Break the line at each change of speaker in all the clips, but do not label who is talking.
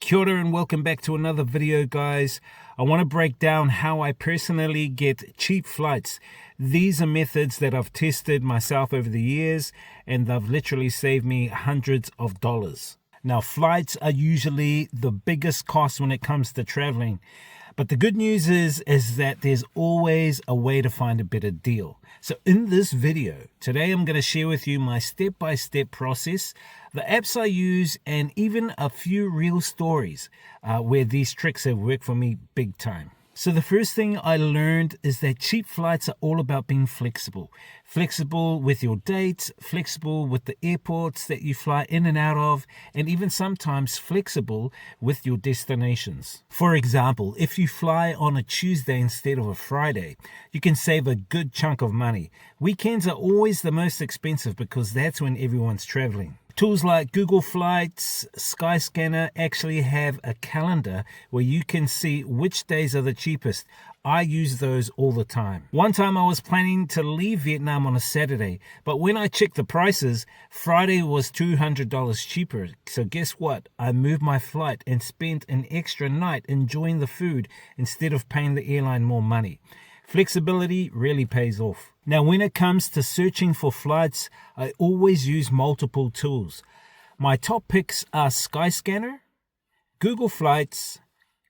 Kia ora and welcome back to another video, guys. I want to break down how I personally get cheap flights. These are methods that I've tested myself over the years and they've literally saved me hundreds of dollars. Now, flights are usually the biggest cost when it comes to traveling. But the good news is that there's always a way to find a better deal. So in this video, today I'm going to share with you my step-by-step process, the apps I use, and even a few real stories where these tricks have worked for me big time. So the first thing I learned is that cheap flights are all about being flexible. Flexible with your dates, flexible with the airports that you fly in and out of, and even sometimes flexible with your destinations. For example, if you fly on a Tuesday instead of a Friday, you can save a good chunk of money. Weekends are always the most expensive because that's when everyone's traveling. Tools like Google Flights, Skyscanner actually have a calendar where you can see which days are the cheapest. I use those all the time. One time I was planning to leave Vietnam on a Saturday, but when I checked the prices, Friday was $200 cheaper. So guess what? I moved my flight and spent an extra night enjoying the food instead of paying the airline more money. Flexibility really pays off. Now, when it comes to searching for flights, I always use multiple tools. My top picks are Skyscanner, Google Flights,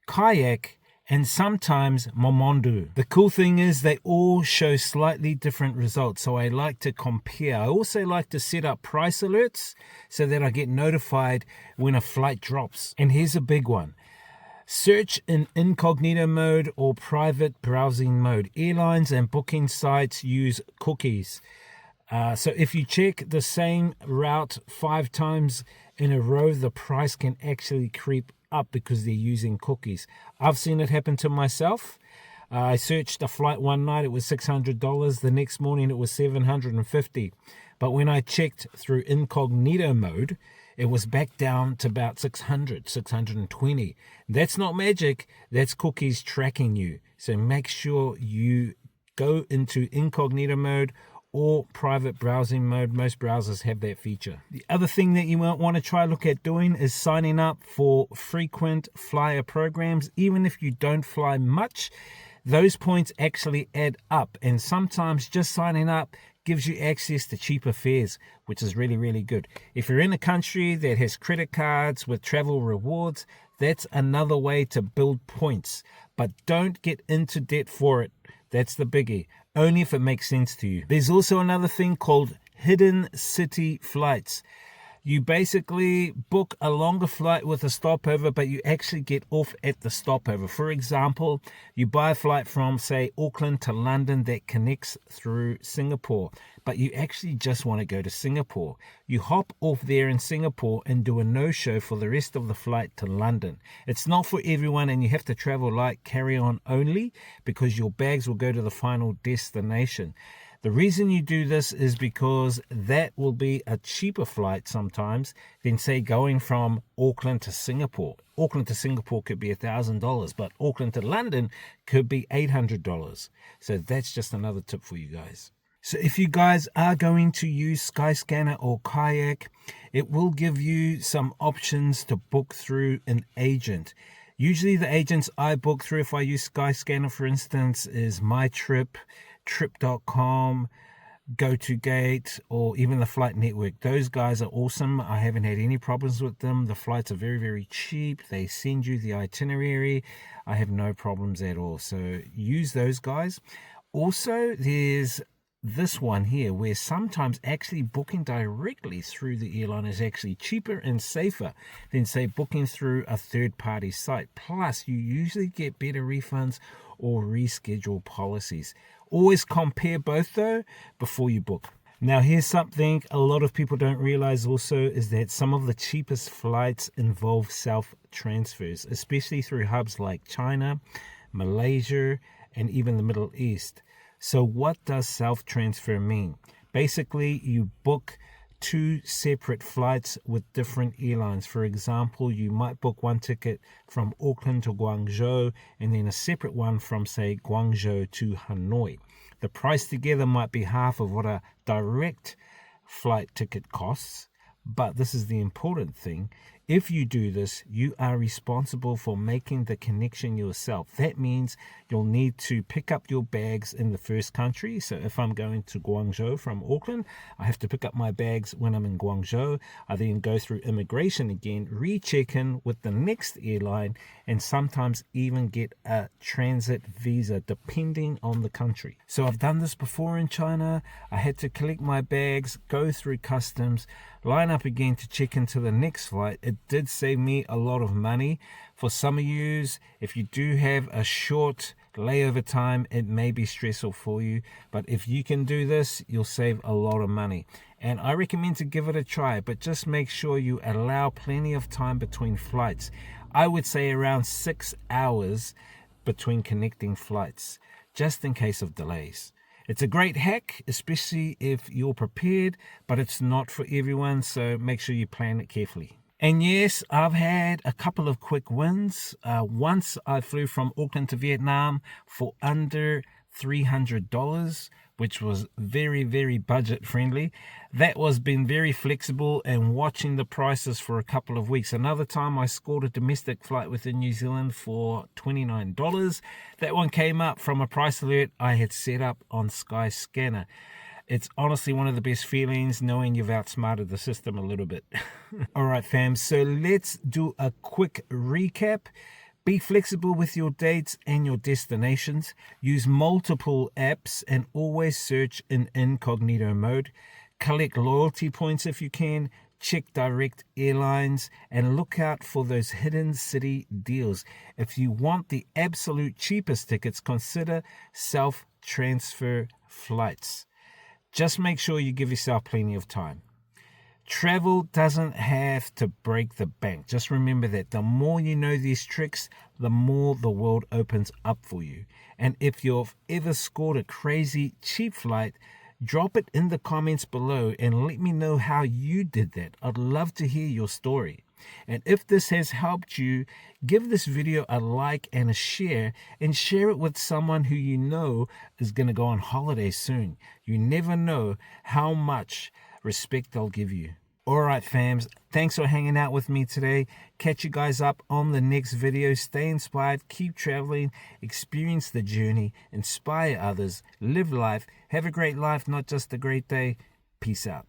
Kayak, and sometimes Momondo. The cool thing is they all show slightly different results, so I like to compare. I also like to set up price alerts so that I get notified when a flight drops. And here's a big one. Search in incognito mode or private browsing mode. Airlines and booking sites use cookies. So if you check the same route 5 times in a row, the price can actually creep up because they're using cookies. I've seen it happen to myself. I searched a flight one night, it was $600. The next morning it was $750. But when I checked through incognito mode, it was back down to about $620. That's not magic, that's cookies tracking you. So make sure you go into incognito mode or private browsing mode. Most browsers have that feature. The other thing that you might want to try look at doing is signing up for frequent flyer programs. Even if you don't fly much, those points actually add up, and sometimes just signing up gives you access to cheaper fares, which is really, really good. If you're in a country that has credit cards with travel rewards, that's another way to build points. But don't get into debt for it. That's the biggie. Only if it makes sense to you. There's also another thing called hidden city flights. You basically book a longer flight with a stopover, but you actually get off at the stopover. For example, you buy a flight from, say, Auckland to London that connects through Singapore, but you actually just want to go to Singapore. You hop off there in Singapore and do a no-show for the rest of the flight to London. It's not for everyone, and you have to travel like carry-on only because your bags will go to the final destination. The reason you do this is because that will be a cheaper flight sometimes than, say, going from Auckland to Singapore. Auckland to Singapore could be $1,000, but Auckland to London could be $800. So that's just another tip for you guys. So if you guys are going to use Skyscanner or Kayak, it will give you some options to book through an agent. Usually the agents I book through, if I use Skyscanner, for instance, is MyTrip, Trip.com, GoToGate, or even the Flight Network. Those guys are awesome. I haven't had any problems with them. The flights are very, very cheap. They send you the itinerary. I have no problems at all. So use those guys. Also, there's this one here where sometimes actually booking directly through the airline is actually cheaper and safer than, say, booking through a third-party site. Plus, you usually get better refunds or reschedule policies. Always compare both though before you book. Now here's something a lot of people don't realize also is that some of the cheapest flights involve self-transfers, especially through hubs like China, Malaysia, and even the Middle East. So what does self-transfer mean? Basically, you book 2 separate flights with different airlines. For example, you might book one ticket from Auckland to Guangzhou and then a separate one from, say, Guangzhou to Hanoi. The price together might be half of what a direct flight ticket costs, But this is the important thing. If you do this, you are responsible for making the connection yourself. That means you'll need to pick up your bags in the first country. So if I'm going to Guangzhou from Auckland, I have to pick up my bags when I'm in Guangzhou. I then go through immigration again, recheck in with the next airline, and sometimes even get a transit visa depending on the country. So I've done this before in China. I had to collect my bags, go through customs, line up again to check into the next flight. It did save me a lot of money. For some of you, if you do have a short layover time, it may be stressful for you, but if you can do this, you'll save a lot of money. And I recommend to give it a try, but just make sure you allow plenty of time between flights. I would say around 6 hours between connecting flights, just in case of delays. It's a great hack, especially if you're prepared, but it's not for everyone, so make sure you plan it carefully. And yes, I've had a couple of quick wins. Once I flew from Auckland to Vietnam for under $300, which was very, very budget friendly. That was been very flexible and watching the prices for a couple of weeks. Another time I scored a domestic flight within New Zealand for $29. That one came up from a price alert I had set up on Skyscanner. It's honestly one of the best feelings knowing you've outsmarted the system a little bit. All right, fam, so let's do a quick recap. Be flexible with your dates and your destinations. Use multiple apps and always search in incognito mode. Collect loyalty points if you can. Check direct airlines and look out for those hidden city deals. If you want the absolute cheapest tickets, consider self-transfer flights. Just make sure you give yourself plenty of time. Travel doesn't have to break the bank. Just remember that the more you know these tricks, the more the world opens up for you. And if you've ever scored a crazy cheap flight, drop it in the comments below and let me know how you did that. I'd love to hear your story. And if this has helped you, give this video a like and a share, and share it with someone who you know is going to go on holiday soon. You never know how much respect I'll give you. Alright fams, thanks for hanging out with me today. Catch you guys up on the next video. Stay inspired, keep traveling, experience the journey, inspire others, live life, have a great life, not just a great day. Peace out.